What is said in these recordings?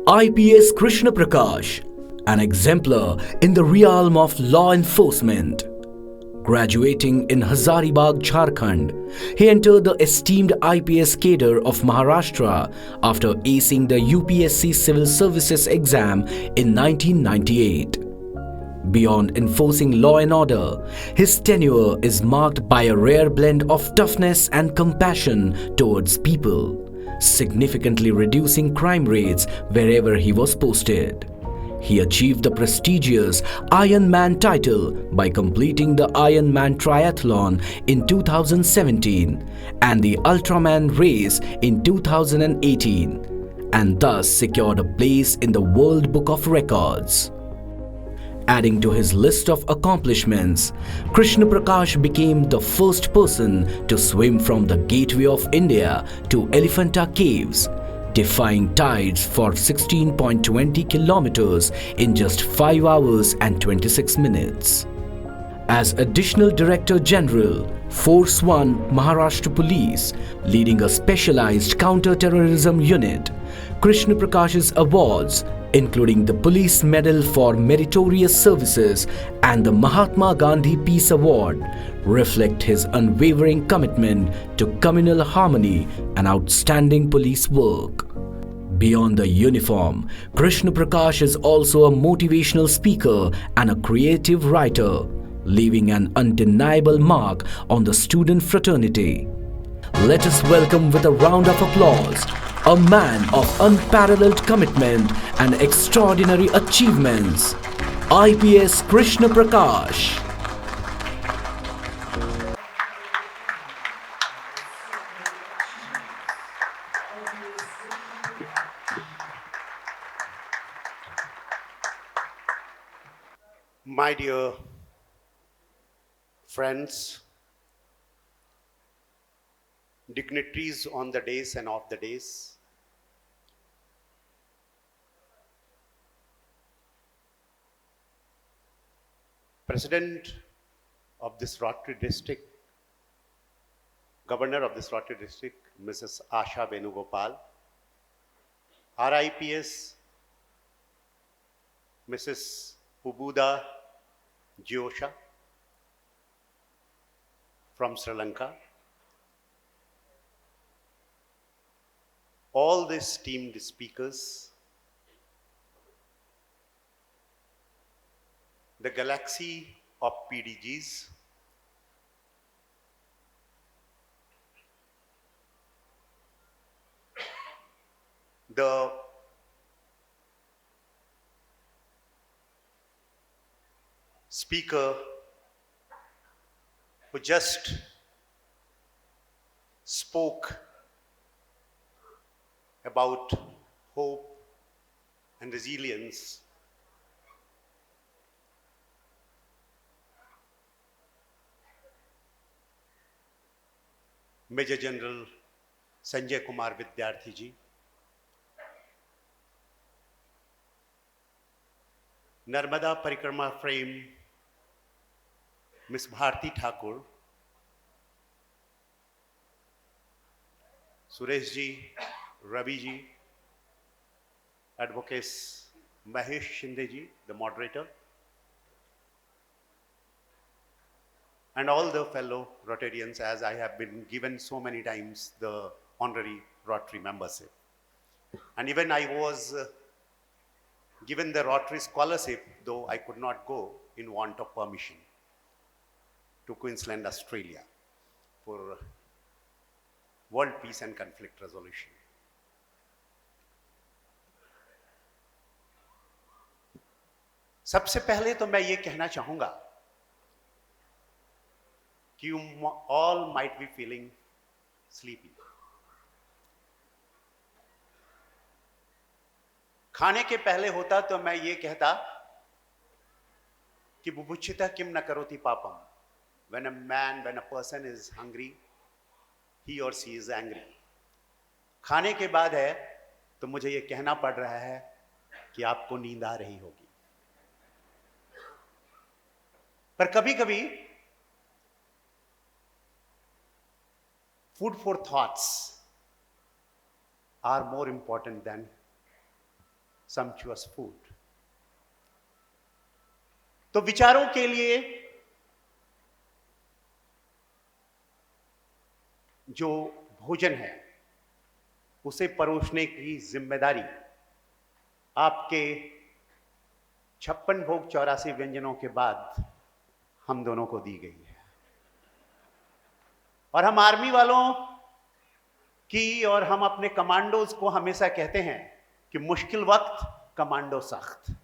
IPS Krishna Prakash, an exemplar in the realm of law enforcement. Graduating in Hazaribagh, Jharkhand, he entered the esteemed IPS cadre of Maharashtra after acing the UPSC Civil Services exam in 1998. Beyond enforcing law and order, his tenure is marked by a rare blend of toughness and compassion towards people, significantly reducing crime rates wherever he was posted. He achieved the prestigious Iron Man title by completing the Iron Man Triathlon in 2017 and the Ultraman race in 2018, and thus secured a place in the World Book of Records. Adding to his list of accomplishments, Krishna Prakash became the first person to swim from the Gateway of India to Elephanta Caves, defying tides for 16.20 kilometers in just 5 hours and 26 minutes. As Additional Director General, Force 1 Maharashtra Police, leading a specialized counter-terrorism unit, Krishna Prakash's awards, including the Police Medal for Meritorious Services and the Mahatma Gandhi Peace Award, reflect his unwavering commitment to communal harmony and outstanding police work. Beyond the uniform, Krishna Prakash is also a motivational speaker and a creative writer, leaving an undeniable mark on the student fraternity. Let us welcome with a round of applause a man of unparalleled commitment and extraordinary achievements, IPS Krishna Prakash. My dear friends, dignitaries on the days and off the days, President of this Rotary District, Governor of this Rotary District, Mrs. Asha Venugopal, RIPS, Mrs. Ubuda Jyosha from Sri Lanka, all the esteemed speakers, the galaxy of PDGs, the speaker who just spoke about hope and resilience, Major General Sanjay Kumar Vidyarthi ji, Narmada Parikrama Frame, Ms. Bharti Thakur, Suresh ji, Ravi ji, Advocate Mahesh Shinde ji, the moderator, and all the fellow Rotarians, as I have been given so many times the honorary Rotary membership. And even I was given the Rotary scholarship, though I could not go in want of permission to Queensland, Australia for World Peace and Conflict Resolution. सबसे पहले तो मैं ये कहना चाहूंगा कि you all might be feeling sleepy. खाने के पहले होता तो मैं ये कहता कि बुभुक्षिता किम न करोति पापम. When a person is hungry, he or she is angry. खाने के बाद है तो मुझे ये कहना पड़ रहा है कि आपको नींद आ रही होगी. पर कभी कभी food for thoughts are more important than sumptuous food. तो विचारों के लिए जो भोजन है उसे परोसने की जिम्मेदारी आपके 56 भोग 84 व्यंजनों के बाद हम दोनों को दी गई है। और हम आर्मी वालों की और हम अपने कमांडोज को हमेशा कहते हैं कि मुश्किल वक्त कमांडो सख्त।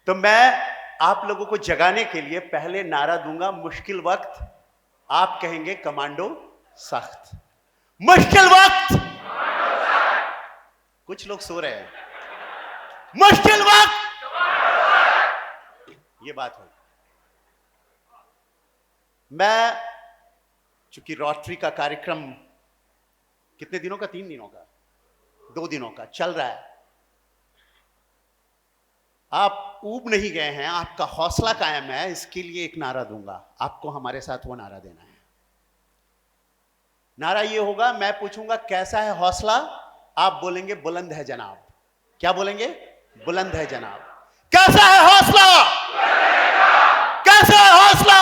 तो मैं आप लोगों को जगाने के लिए पहले नारा दूंगा मुश्किल वक्त, आप कहेंगे कमांडो सख्त। मुश्किल वक्त, कुछ लोग सो रहे हैं। मुश्किल वक्त, ये बात हो। मैं चूंकि रोटरी का कार्यक्रम कितने दिनों का, 3 दिनों का, 2 दिनों का चल रहा है, आप ऊब नहीं गए हैं, आपका हौसला कायम है, इसके लिए एक नारा दूंगा, आपको हमारे साथ वो नारा देना है। नारा ये होगा, मैं पूछूंगा कैसा है हौसला, आप बोलेंगे बुलंद है जनाब। क्या बोलेंगे? बुलंद है जनाब। कैसा है हौसला? कैसा है हौसला?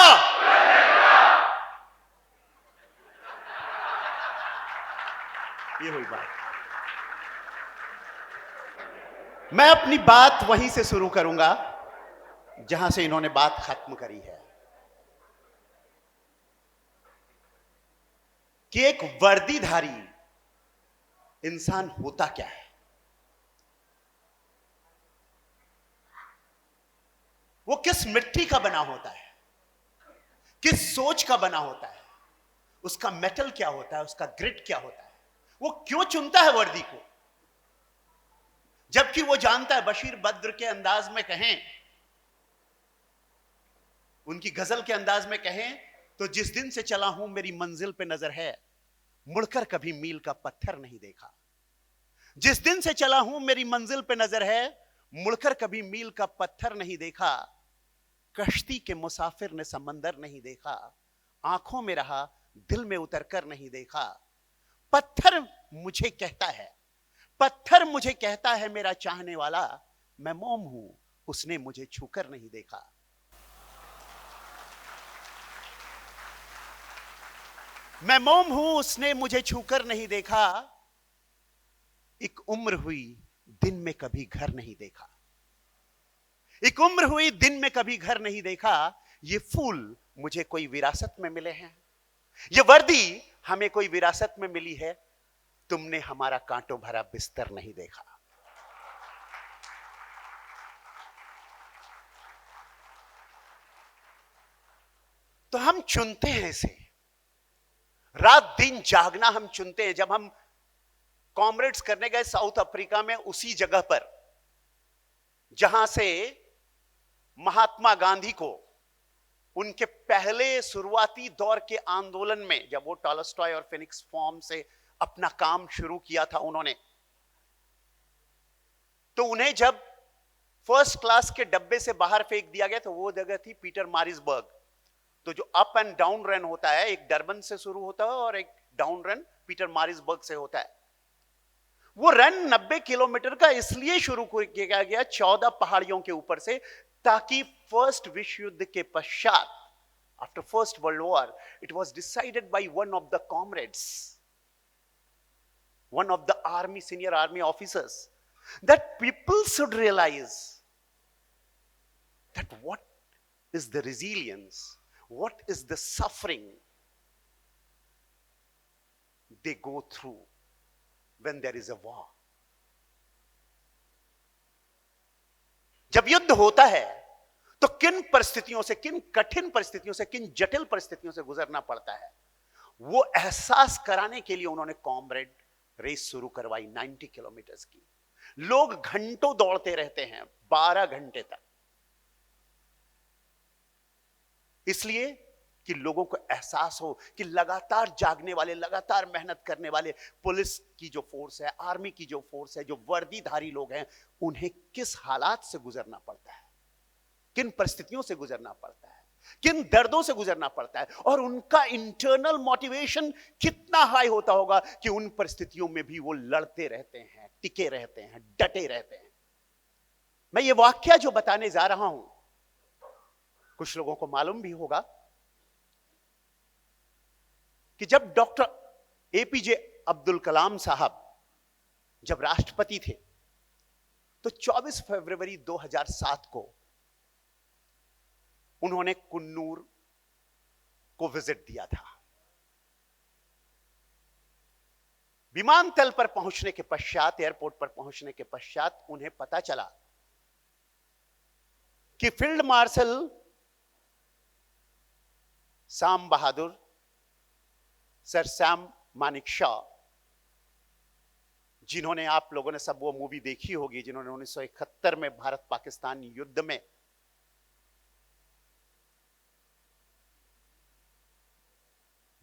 ये हुई बात। मैं अपनी बात वहीं से शुरू करूंगा जहां से इन्होंने बात खत्म करी है कि एक वर्दीधारी इंसान होता क्या है। वो किस मिट्टी का बना होता है, किस सोच का बना होता है, उसका मेटल क्या होता है, उसका ग्रिड क्या होता है, वो क्यों चुनता है वर्दी को, जबकि वो जानता है, बशीर बद्र के अंदाज में कहें, उनकी गजल के अंदाज में कहें तो जिस दिन से चला हूं मेरी मंजिल पे नजर है, मुड़कर कभी मील का पत्थर नहीं देखा। जिस दिन से चला हूं मेरी मंजिल पे नजर है, मुड़कर कभी मील का पत्थर नहीं देखा। कश्ती के मुसाफिर ने समंदर नहीं देखा, आंखों में रहा दिल में उतरकर नहीं देखा। पत्थर मुझे कहता है, पत्थर मुझे कहता है मेरा चाहने वाला, मैं मोम हूं उसने मुझे छूकर नहीं देखा। मैं मोम हूं उसने मुझे छूकर नहीं देखा। एक उम्र हुई दिन में कभी घर नहीं देखा। एक उम्र हुई दिन में कभी घर नहीं देखा। ये फूल मुझे कोई विरासत में मिले हैं, ये वर्दी हमें कोई विरासत में मिली है। तुमने हमारा कांटों भरा बिस्तर नहीं देखा। तो हम चुनते हैं इसे, रात दिन जागना हम चुनते हैं। जब हम कॉमरेड्स करने गए साउथ अफ्रीका में, उसी जगह पर जहां से महात्मा गांधी को उनके पहले शुरुआती दौर के आंदोलन में, जब वो टॉलस्टॉय और फिनिक्स फॉर्म से अपना काम शुरू किया था उन्होंने, तो उन्हें जब फर्स्ट क्लास के डब्बे से बाहर फेंक दिया गया, तो वो जगह थी पीटर मारिसबर्ग। तो जो अप एंड डाउन रन होता है, एक डरबन से शुरू होता है और एक डाउन रन पीटर मारिसबर्ग से होता है। वो रन 90 किलोमीटर का इसलिए शुरू किया गया 14 पहाड़ियों के ऊपर से, ताकि फर्स्ट विश्व युद्ध के पश्चात, after first world war, it was decided by one of the comrades, one of the army, senior army officers, that people should realize that what is the resilience, what is the suffering they go through when there is a war. जब युद्ध होता है तो किन परिस्थितियों से, किन कठिन परिस्थितियों से, किन जटिल परिस्थितियों से गुजरना पड़ता है, वो एहसास कराने के लिए उन्होंने कॉमरेड रेस शुरू करवाई 90 किलोमीटर की। लोग घंटों दौड़ते रहते हैं, 12 घंटे तक, इसलिए कि लोगों को एहसास हो कि लगातार जागने वाले, लगातार मेहनत करने वाले पुलिस की जो फोर्स है, आर्मी की जो फोर्स है, जो वर्दीधारी लोग हैं, उन्हें किस हालात से गुजरना पड़ता है, किन परिस्थितियों से गुजरना पड़ता है। किन दर्दों से गुजरना पड़ता है, और उनका इंटरनल मोटिवेशन कितना हाई होता होगा कि उन परिस्थितियों में भी वो लड़ते रहते हैं, टिके रहते हैं, डटे रहते हैं। मैं ये वाक्य जो बताने जा रहा हूं, कुछ लोगों को मालूम भी होगा कि जब डॉक्टर एपीजे अब्दुल कलाम साहब जब राष्ट्रपति थे, तो 24 फरवरी 2007 को उन्होंने कुन्नूर को विजिट दिया था। विमानतल पर पहुंचने के पश्चात, एयरपोर्ट पर पहुंचने के पश्चात उन्हें पता चला कि फील्ड मार्शल साम बहादुर, सर सैम मानेकशॉ, जिन्होंने, आप लोगों ने सब वो मूवी देखी होगी, जिन्होंने 1971 में भारत पाकिस्तान युद्ध में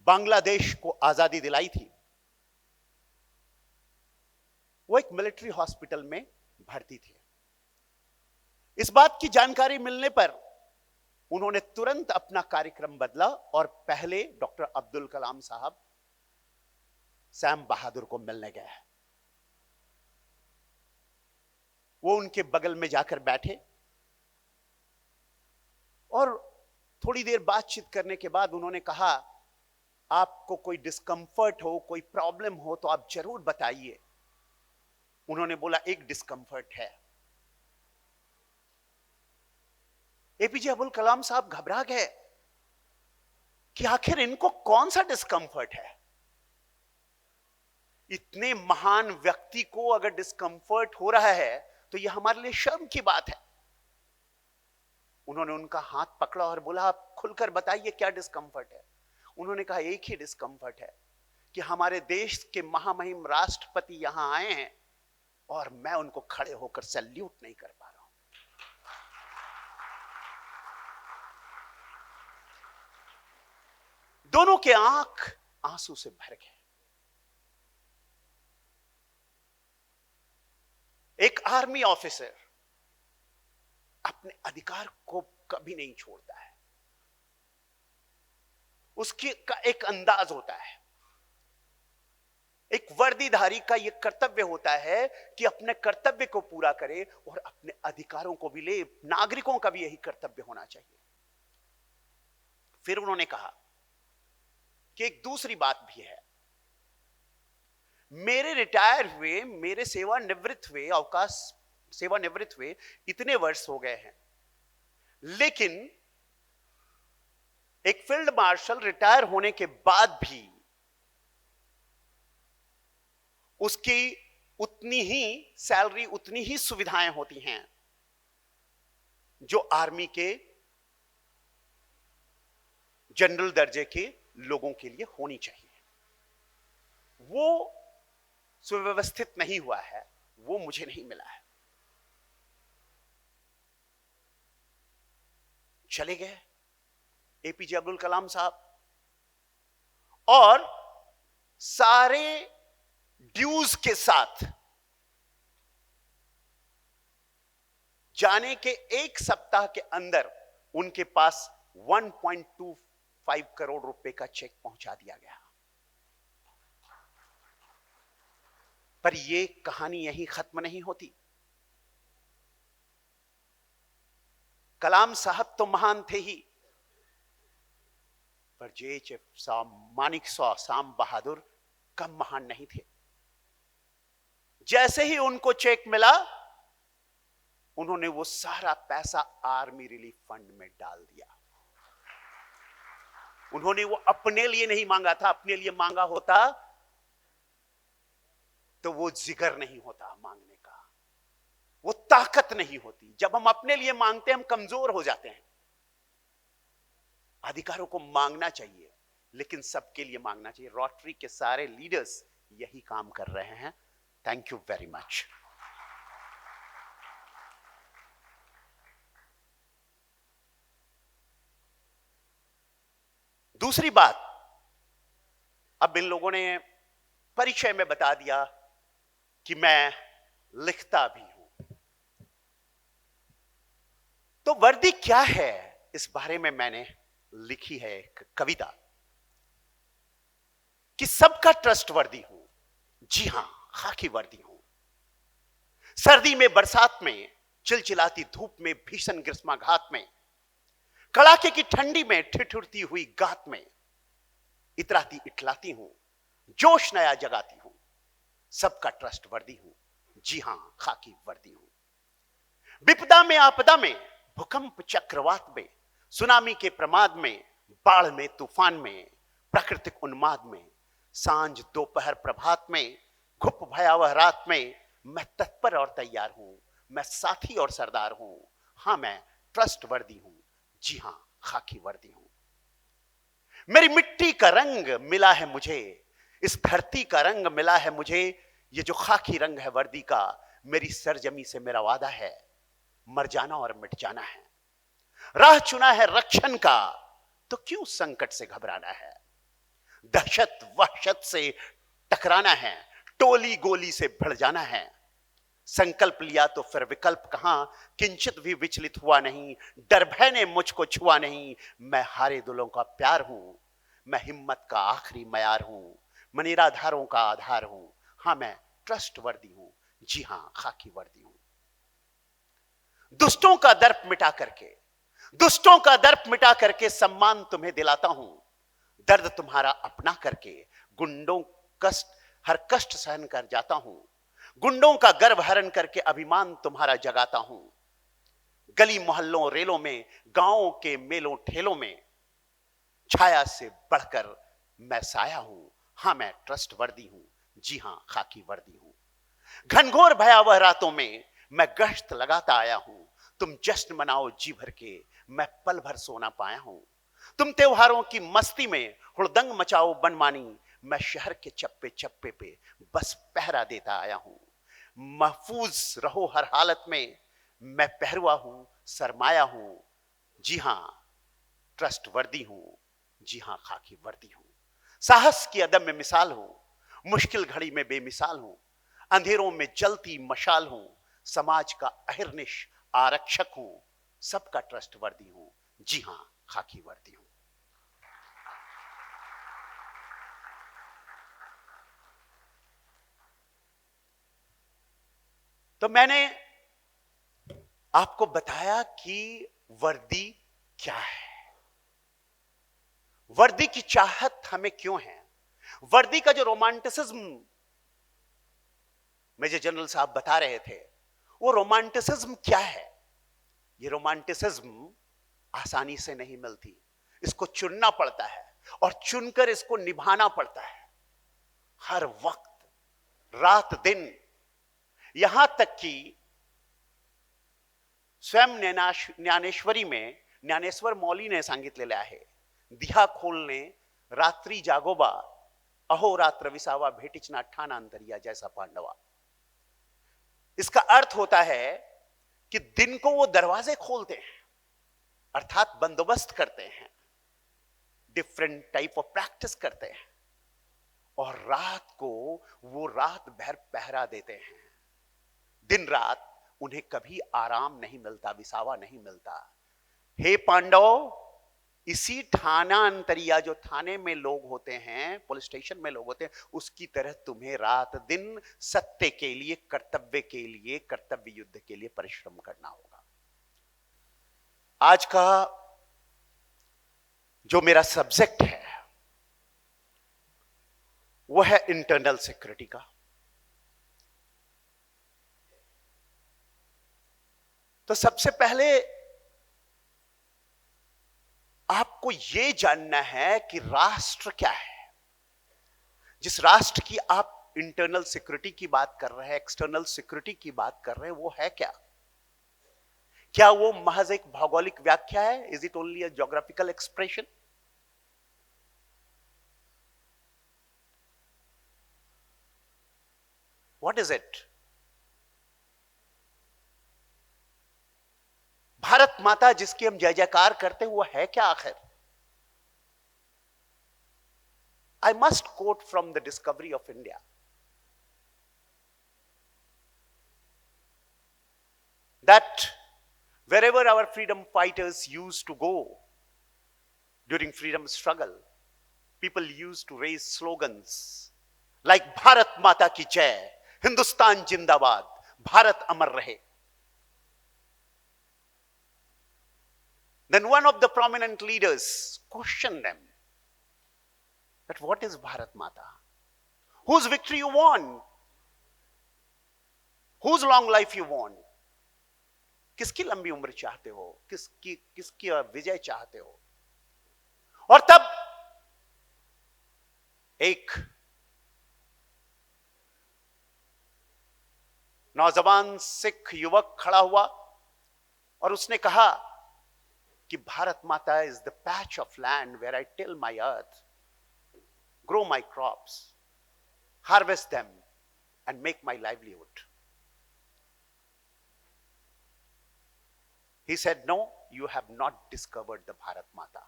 बांग्लादेश को आजादी दिलाई थी, वो एक मिलिट्री हॉस्पिटल में भर्ती थे। इस बात की जानकारी मिलने पर उन्होंने तुरंत अपना कार्यक्रम बदला और पहले डॉक्टर अब्दुल कलाम साहब सैम बहादुर को मिलने गए। वो उनके बगल में जाकर बैठे और थोड़ी देर बातचीत करने के बाद उन्होंने कहा, आपको कोई डिस्कंफर्ट हो, कोई प्रॉब्लम हो तो आप जरूर बताइए। उन्होंने बोला, एक डिस्कंफर्ट है। एपीजे अब्दुल कलाम साहब घबरा गए कि आखिर इनको कौन सा डिस्कंफर्ट है। इतने महान व्यक्ति को अगर डिस्कंफर्ट हो रहा है तो यह हमारे लिए शर्म की बात है। उन्होंने उनका हाथ पकड़ा और बोला, आप खुलकर बताइए क्या डिस्कंफर्ट है। उन्होंने कहा, एक ही डिस्कंफर्ट है कि हमारे देश के महामहिम राष्ट्रपति यहां आए हैं और मैं उनको खड़े होकर सैल्यूट नहीं कर पा रहा हूं। दोनों के आंख आंसू से भर गए। एक आर्मी ऑफिसर अपने अधिकार को कभी नहीं छोड़ता है। उसकी का एक अंदाज होता है, एक वर्दीधारी का यह कर्तव्य होता है कि अपने कर्तव्य को पूरा करे और अपने अधिकारों को भी ले। नागरिकों का भी यही कर्तव्य होना चाहिए। फिर उन्होंने कहा कि एक दूसरी बात भी है, मेरे रिटायर हुए, मेरे सेवानिवृत्त हुए इतने वर्ष हो गए हैं, लेकिन एक फील्ड मार्शल रिटायर होने के बाद भी उसकी उतनी ही सैलरी, उतनी ही सुविधाएं होती हैं जो आर्मी के जनरल दर्जे के लोगों के लिए होनी चाहिए। वो सुव्यवस्थित नहीं हुआ है, वो मुझे नहीं मिला है। चले गए एपीजे अब्दुल कलाम साहब और सारे ड्यूज के साथ जाने के एक सप्ताह के अंदर उनके पास 1.25 करोड़ रुपए का चेक पहुंचा दिया गया। पर यह कहानी यहीं खत्म नहीं होती। कलाम साहब तो महान थे ही, पर JHF मानेकशॉ, साम बहादुर कम महान नहीं थे। जैसे ही उनको चेक मिला, उन्होंने वो सारा पैसा आर्मी रिलीफ फंड में डाल दिया। उन्होंने वो अपने लिए नहीं मांगा था। अपने लिए मांगा होता तो वो जिगर नहीं होता मांगने का, वो ताकत नहीं होती। जब हम अपने लिए मांगते हैं, हम कमजोर हो जाते हैं। अधिकारों को मांगना चाहिए, लेकिन सबके लिए मांगना चाहिए। रोटरी के सारे लीडर्स यही काम कर रहे हैं। Thank you very much. दूसरी बात, अब इन लोगों ने परिचय में बता दिया कि मैं लिखता भी हूं। तो वर्दी क्या है इस बारे में मैंने लिखी है एक कविता कि सबका ट्रस्टवर्दी हूं। जी हां, खाकी वर्दी हूं। सर्दी में, बरसात में, चिलचिलाती धूप में, भीषण ग्रीष्माघात में, कड़ाके की ठंडी में, ठिठुरती हुई गात में इतराती इटलाती हूं, जोश नया जगाती हूं। सबका ट्रस्टवर्दी हूं। जी हां, खाकी वर्दी हूं। विपदा में, आपदा में, भूकंप चक्रवात में, सुनामी के प्रमाद में, बाढ़ में, तूफान में, प्राकृतिक उन्माद में, सांझ दोपहर प्रभात में, घुप भयावह रात में, मैं तत्पर और तैयार हूं। मैं साथी और सरदार हूं। हां, मैं ट्रस्टवर्दी हूं। जी हां, खाकी वर्दी हूं। मेरी मिट्टी का रंग मिला है मुझे, इस धरती का रंग मिला है मुझे। ये जो खाकी रंग है वर्दी का, मेरी सरजमी से मेरा वादा है, मर जाना और मिट जाना है। राह चुना है रक्षण का, तो क्यों संकट से घबराना है। दहशत वहशत से टकराना है, टोली गोली से भिड़ जाना है। संकल्प लिया तो फिर विकल्प कहां, किंचित भी विचलित हुआ नहीं। डर भय ने मुझको छुआ नहीं। मैं हारे दिलों का प्यार हूं। मैं हिम्मत का आखिरी मयार हूं। मैं निराधारों का आधार हूं। हां, मैं ट्रस्टवर्दी हूं। जी हां, खाकी वर्दी हूं। दुष्टों का दर्प मिटा करके, दुष्टों का दर्प मिटा करके सम्मान तुम्हें दिलाता हूं। दर्द तुम्हारा अपना करके गुंडों हर कष्ट सहन कर जाता हूं। गुंडों का गर्व हरण करके अभिमान तुम्हारा जगाता हूं। गली मोहल्लों रेलों में, गांवों के मेलों ठेलों में, छाया से बढ़कर मैं साया हूं। हां, मैं ट्रस्टवर्दी हूं। जी हां, खाकी वर्दी हूं। घनघोर भयावह रातों में मैं गश्त लगाता आया हूं। तुम जश्न मनाओ जी भर के, मैं पल भर सोना पाया हूं। तुम त्योहारों की मस्ती में हुड़दंग मचाओ बनमानी, मैं शहर के चप्पे चप्पे पे बस पहरा देता आया हूं। महफूज रहो हर हालत में, मैं पहरुआ हूं, सरमाया हूं। जी हां, ट्रस्टवर्दी हूं। जी हां, खाकी वर्दी हूं। साहस की अदम्य मिसाल हूं। मुश्किल घड़ी में बेमिसाल हूं। अंधेरों में जलती मशाल हूं। समाज का अहिर्निश आरक्षक हूं। सबका ट्रस्टवर्दी हूं। जी हां, खाकी वर्दी हूं। तो मैंने आपको बताया कि वर्दी क्या है, वर्दी की चाहत हमें क्यों है। वर्दी का जो रोमांटिसिज्म मेजर जनरल साहब बता रहे थे, वो रोमांटिसिज्म क्या है। ये रोमांटिसिज्म आसानी से नहीं मिलती, इसको चुनना पड़ता है और चुनकर इसको निभाना पड़ता है हर वक्त, रात दिन। यहां तक कि स्वयं ज्ञानेश्वरी में ज्ञानेश्वर मौली ने सांगितलेलं आहे, दिहा खोलने रात्री जागोबा, अहोरात्र विसावा भेटीच ना ठाणा अंतरिया जैसा पांडवा। इसका अर्थ होता है कि दिन को वो दरवाजे खोलते हैं, अर्थात बंदोबस्त करते हैं, डिफरेंट टाइप ऑफ प्रैक्टिस करते हैं, और रात को वो रात भर पहरा देते हैं। दिन रात उन्हें कभी आराम नहीं मिलता, विसावा नहीं मिलता। हे पांडव, इसी थाना अंतरिया, जो थाने में लोग होते हैं, पुलिस स्टेशन में लोग होते हैं, उसकी तरह तुम्हें रात दिन सत्य के लिए, कर्तव्य के लिए, कर्तव्य युद्ध के लिए परिश्रम करना होगा। आज का जो मेरा सब्जेक्ट है वो है इंटरनल सिक्योरिटी का। तो सबसे पहले आपको यह जानना है कि राष्ट्र क्या है। जिस राष्ट्र की आप इंटरनल सिक्योरिटी की बात कर रहे हैं, एक्सटर्नल सिक्योरिटी की बात कर रहे हैं, वो है क्या? क्या वो महज एक भौगोलिक व्याख्या है? Is it only a geographical expression? What is it? Bharat माता जिसकी हम जय जयकार करते हैं, वो है क्या आखिर? I must quote from the Discovery of India. That wherever our freedom fighters used to go during freedom struggle, people used to raise slogans like Bharat Mata ki Jai, Hindustan Jindabad, Bharat Amar Rahe. Then one of the prominent leaders questioned them that what is Bharat Mata? Whose victory you want? Whose long life you want? किसकी लंबी उम्र चाहते हो? किसकी विजय चाहते हो? और तब एक नौजवान सिख युवक खड़ा हुआ और उसने कहा कि Bharat Mata is the patch of land where I till my earth, grow my crops, harvest them and make my livelihood. He said, no, you have not discovered the Bharat Mata.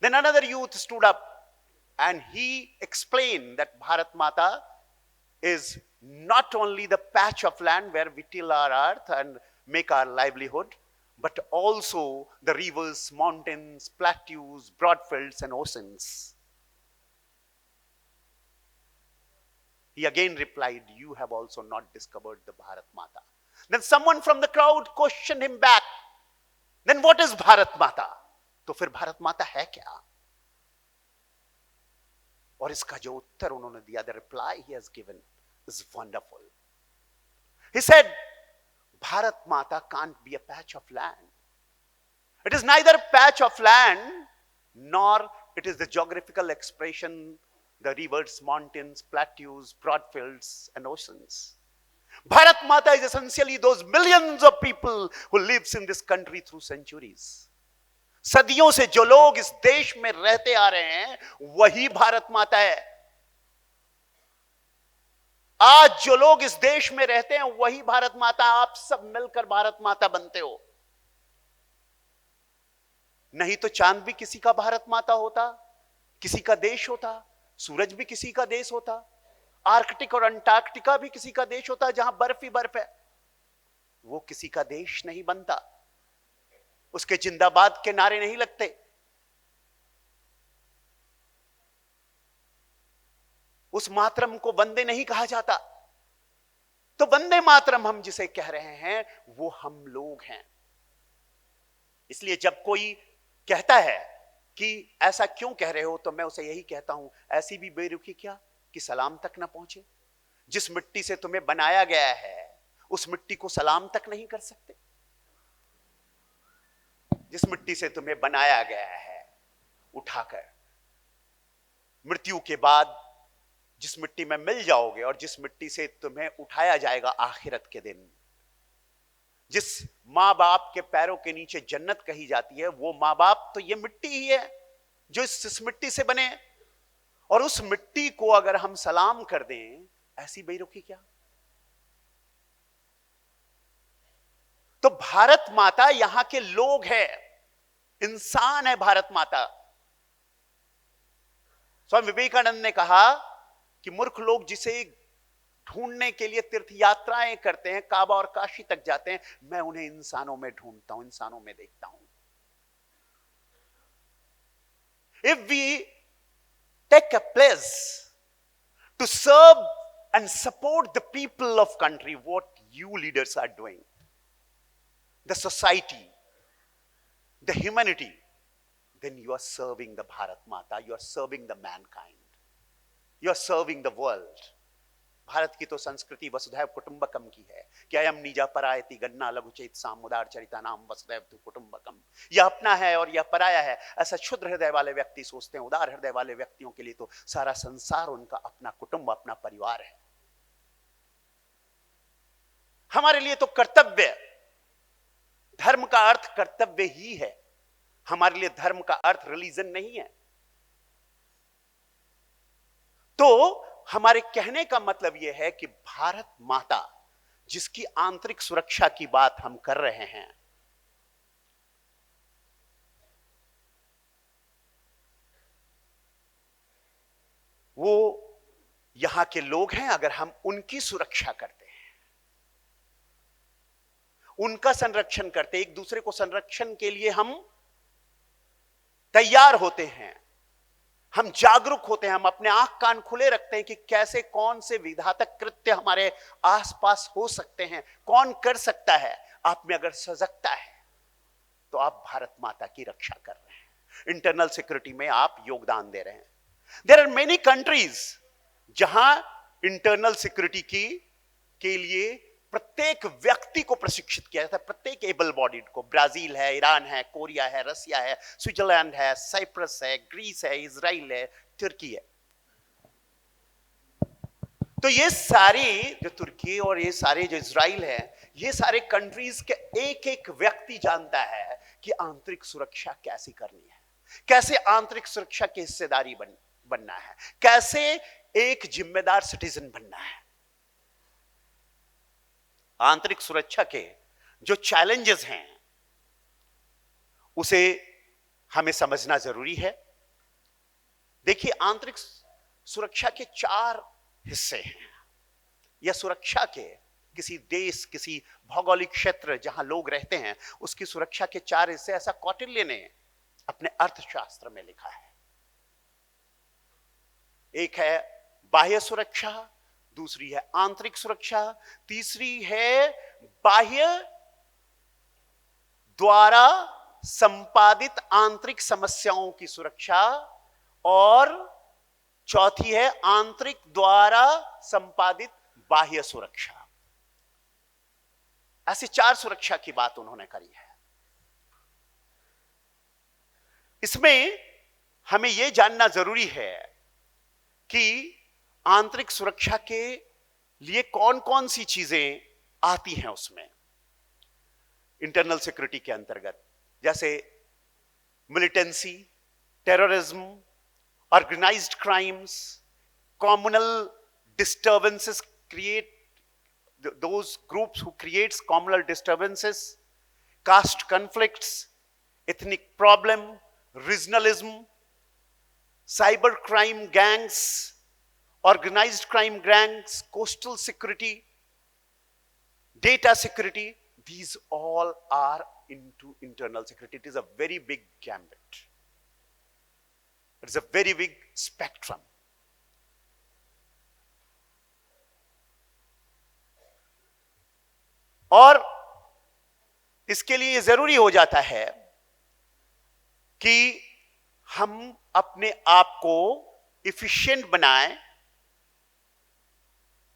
Then another youth stood up and he explained that Bharat Mata is not only the patch of land where we till our earth and make our livelihood, but also the rivers, mountains, plateaus, broad fields and oceans. He again replied, you have also not discovered the Bharat Mata. Then someone from the crowd questioned him back, then what is Bharat Mata? तो फिर भारत माता है क्या? और इसका जो उत्तर उन्होंने दिया, the reply he has given is wonderful. He said, Bharat Mata can't be a patch of land. It is neither a patch of land nor it is the geographical expression, the rivers, mountains, plateaus, broad fields and oceans. Bharat Mata is essentially those millions of people who lives in this country through centuries. सदियों से जो लोग इस देश में रहते आ रहे हैं वही भारत माता है. आज जो लोग इस देश में रहते हैं वही भारत माता. आप सब मिलकर भारत माता बनते हो. नहीं तो चांद भी किसी का भारत माता होता, किसी का देश होता, सूरज भी किसी का देश होता, आर्कटिक और अंटार्कटिका भी किसी का देश होता जहां बर्फ ही बर्फ है. वो किसी का देश नहीं बनता, उसके जिंदाबाद के नारे नहीं लगते. उस मातरम को वंदे नहीं कहा जाता. तो वंदे मातरम हम जिसे कह रहे हैं वो हम लोग हैं. इसलिए जब कोई कहता है कि ऐसा क्यों कह रहे हो, तो मैं उसे यही कहता हूं, ऐसी भी बेरुखी क्या कि सलाम तक ना पहुंचे. जिस मिट्टी से तुम्हें बनाया गया है उस मिट्टी को सलाम तक नहीं कर सकते. जिस मिट्टी से तुम्हें बनाया गया है उठाकर मृत्यु के बाद जिस मिट्टी में मिल जाओगे और जिस मिट्टी से तुम्हें उठाया जाएगा आखिरत के दिन, जिस मां बाप के पैरों के नीचे जन्नत कही जाती है, वो मां बाप तो ये मिट्टी ही है जो इस मिट्टी से बने. और उस मिट्टी को अगर हम सलाम कर दें, ऐसी बेरुखी क्या. तो भारत माता यहां के लोग है, इंसान है भारत माता. स्वामी विवेकानंद ने कहा कि मूर्ख लोग जिसे ढूंढने के लिए तीर्थ यात्राएं करते हैं, काबा और काशी तक जाते हैं, मैं उन्हें इंसानों में ढूंढता हूं, इंसानों में देखता हूं. If we take a place to serve and support the people of country, what you leaders are doing, the society, the humanity, then you are serving the Bharat Mata, you are serving the mankind, you are serving the world. Bharat की तो संस्कृति वसुधैव कुटुंबकम की है कि अयम निजा परायति गन्ना लघुचेत सामुदार चरिता नाम वसुधैव तु कुटुंबकम. यह अपना है और यह पराया है, ऐसा क्षुद्र हृदय वाले व्यक्ति सोचते हैं. उदार हृदय वाले व्यक्तियों के लिए तो सारा संसार उनका अपना कुटुंब, अपना परिवार है. हमारे लिए तो कर्तव्य, धर्म का अर्थ कर्तव्य ही है. हमारे लिए धर्म का अर्थ रिलीजन नहीं है. तो हमारे कहने का मतलब यह है कि भारत माता जिसकी आंतरिक सुरक्षा की बात हम कर रहे हैं, वो यहां के लोग हैं. अगर हम उनकी सुरक्षा करते हैं, उनका संरक्षण करते, एक दूसरे को संरक्षण के लिए हम तैयार होते हैं, हम जागरूक होते हैं, हम अपने आंख कान खुले रखते हैं कि कैसे कौन से विघातक कृत्य हमारे आसपास हो सकते हैं, कौन कर सकता है। आप में अगर सजगता है तो आप भारत माता की रक्षा कर रहे हैं, इंटरनल सिक्योरिटी में आप योगदान दे रहे हैं। देयर आर मेनी कंट्रीज जहां इंटरनल सिक्योरिटी के लिए प्रत्येक व्यक्ति को प्रशिक्षित किया जाता है, प्रत्येक एबल बॉडीड को। ब्राजील है, ईरान है, कोरिया है, रसिया है, स्विट्जरलैंड है, साइप्रस है, ग्रीस है, इजराइल है, तुर्की है। तो ये सारे जो तुर्की और ये सारे जो इजराइल है, ये सारे कंट्रीज के एक एक व्यक्ति जानता है कि आंतरिक सुरक्षा कैसी करनी है, कैसे आंतरिक सुरक्षा की हिस्सेदारी बनना है, कैसे एक जिम्मेदार सिटीजन बनना है। आंतरिक सुरक्षा के जो चैलेंजेस हैं उसे हमें समझना जरूरी है। देखिए, आंतरिक सुरक्षा के 4 हिस्से हैं, या सुरक्षा के किसी देश, किसी भौगोलिक क्षेत्र जहां लोग रहते हैं, उसकी सुरक्षा के 4 हिस्से, ऐसा कौटिल्य ने अपने अर्थशास्त्र में लिखा है। एक है बाह्य सुरक्षा, दूसरी है आंतरिक सुरक्षा, तीसरी है बाह्य द्वारा संपादित आंतरिक समस्याओं की सुरक्षा, और चौथी है आंतरिक द्वारा संपादित बाह्य सुरक्षा। ऐसी 4 सुरक्षा की बात उन्होंने करी है। इसमें हमें यह जानना जरूरी है कि आंतरिक सुरक्षा के लिए कौन कौन सी चीजें आती हैं उसमें, इंटरनल सिक्योरिटी के अंतर्गत, जैसे militancy, terrorism, organised crimes, communal disturbances, create those groups who creates communal disturbances, caste conflicts, ethnic problem, regionalism, cyber crime gangs, organized crime gangs, coastal security, data security. These all are into internal security. It is a very big gambit. It is a very big spectrum. और इसके लिए यह जरूरी हो जाता है कि हम अपने आप को इफिशिएंट बनाएं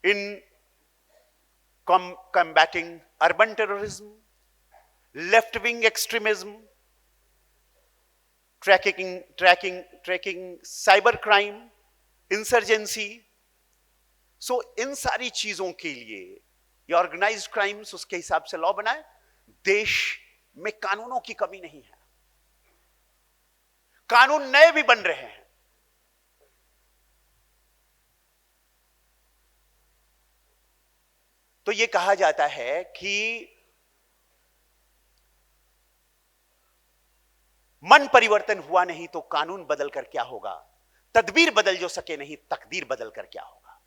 in combating urban terrorism, left wing extremism, tracking cyber crime, insurgency. So इन सारी चीजों के लिए ये ऑर्गेनाइज्ड क्राइम्स उसके हिसाब से लॉ बनाए। देश में कानूनों की कमी नहीं है, कानून नए भी बन रहे हैं। तो यह कहा जाता है कि मन परिवर्तन हुआ नहीं तो कानून बदल कर क्या होगा, तदबीर बदल जो सके नहीं तकदीर बदल कर क्या होगा।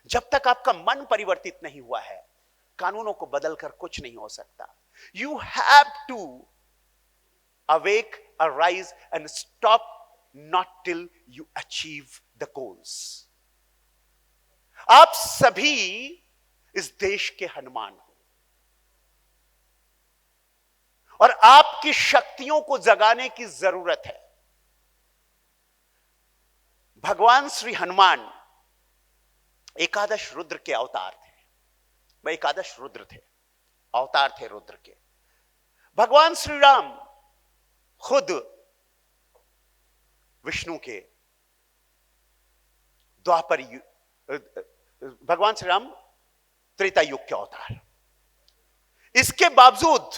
जब तक आपका मन परिवर्तित नहीं हुआ है, कानूनों को बदलकर कुछ नहीं हो सकता। You have to awake, arise and stop not till you achieve the goals. आप सभी इस देश के हनुमान हो और आपकी शक्तियों को जगाने की जरूरत है। भगवान श्री हनुमान एकादश रुद्र के अवतार थे। वह एकादश रुद्र थे, अवतार थे रुद्र के। भगवान श्री राम खुद विष्णु के द्वापर भगवान श्री राम त्रेता युग के अवतार। इसके बावजूद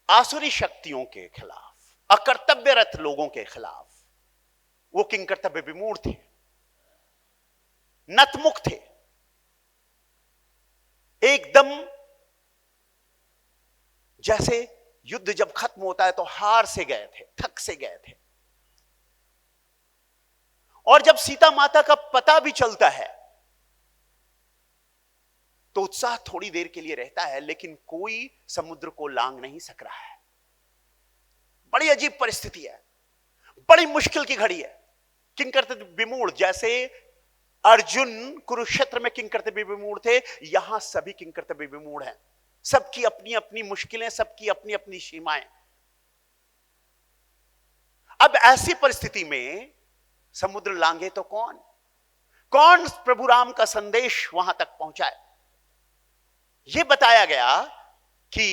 आसुरी शक्तियों के खिलाफ, अकर्तव्यरत लोगों के खिलाफ वो किंकर्तव्य विमूढ़ थे, नतमुख थे, एकदम जैसे युद्ध जब खत्म होता है तो हार से गए थे, थक से गए थे। और जब सीता माता का पता भी चलता है तो उत्साह थोड़ी देर के लिए रहता है, लेकिन कोई समुद्र को लांग नहीं सक रहा है। बड़ी अजीब परिस्थिति है, बड़ी मुश्किल की घड़ी है। किंकरते विमूढ़, जैसे अर्जुन कुरुक्षेत्र में किंकरते विमूढ़ थे, यहां सभी किंकरते विमूढ़ हैं। सबकी अपनी अपनी मुश्किलें, सबकी अपनी अपनी सीमाएं। अब ऐसी परिस्थिति में समुद्र लांघे तो कौन कौन प्रभु राम का संदेश वहां तक पहुंचाए। यह बताया गया कि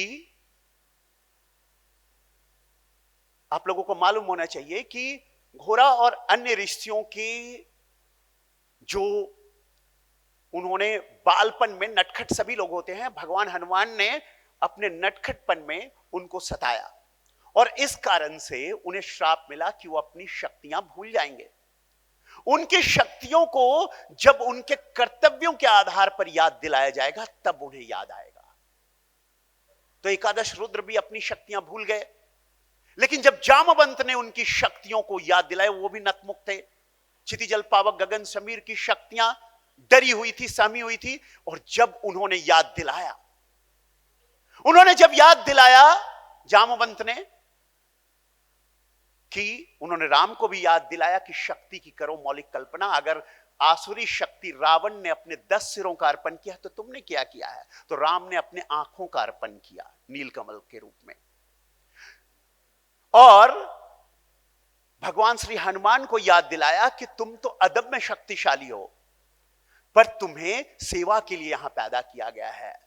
आप लोगों को मालूम होना चाहिए कि घोड़ा और अन्य ऋषियों की जो उन्होंने बालपन में, नटखट सभी लोग होते हैं, भगवान हनुमान ने अपने नटखटपन में उनको सताया और इस कारण से उन्हें श्राप मिला कि वो अपनी शक्तियां भूल जाएंगे। उनकी शक्तियों को जब उनके कर्तव्यों के आधार पर याद दिलाया जाएगा तब उन्हें याद आएगा। तो एकादश रुद्र भी अपनी शक्तियां भूल गए, लेकिन जब जामवंत ने उनकी शक्तियों को याद दिलाया, वो भी नतमुख थे। क्षितिजल पावक गगन समीर की शक्तियां डरी हुई थी, सहमी हुई थी, और जब उन्होंने याद दिलाया जामवंत ने, कि उन्होंने राम को भी याद दिलाया कि शक्ति की करो मौलिक कल्पना। अगर आसुरी शक्ति रावण ने अपने 10 सिरों का अर्पण किया तो तुमने क्या किया है? तो राम ने अपने आंखों का अर्पण किया नीलकमल के रूप में। और भगवान श्री हनुमान को याद दिलाया कि तुम तो अदम्य शक्तिशाली हो, पर तुम्हें सेवा के लिए यहां पैदा किया गया है।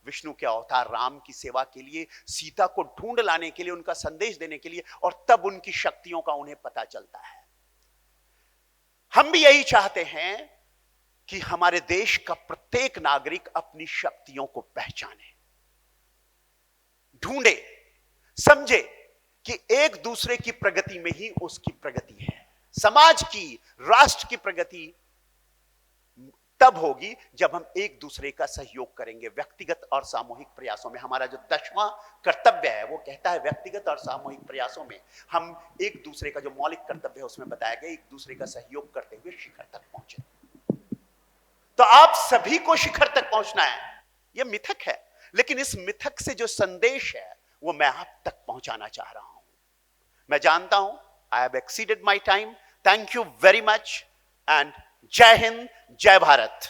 विष्णु के अवतार राम की सेवा के लिए, सीता को ढूंढ लाने के लिए, उनका संदेश देने के लिए, और तब उनकी शक्तियों का उन्हें पता चलता है। हम भी यही चाहते हैं कि हमारे देश का प्रत्येक नागरिक अपनी शक्तियों को पहचाने, ढूंढे, समझे कि एक दूसरे की प्रगति में ही उसकी प्रगति है। समाज की, राष्ट्र की प्रगति तब होगी जब हम एक दूसरे का सहयोग करेंगे व्यक्तिगत और सामूहिक प्रयासों में। हमारा जो 10वां कर्तव्य है वो कहता है व्यक्तिगत और सामूहिक प्रयासों में हम एक दूसरे का जो मौलिक कर्तव्य है उसमें बताया गया, एक दूसरे का सहयोग करते हुए शिखर तक पहुंचे। तो आप सभी को शिखर तक पहुंचना है, यह मिथक है, लेकिन इस मिथक से जो संदेश है वो मैं आप तक पहुंचाना चाह रहा हूं। मैं जानता हूं I have exceeded my time. Thank you very much and जय हिंद, जय भारत।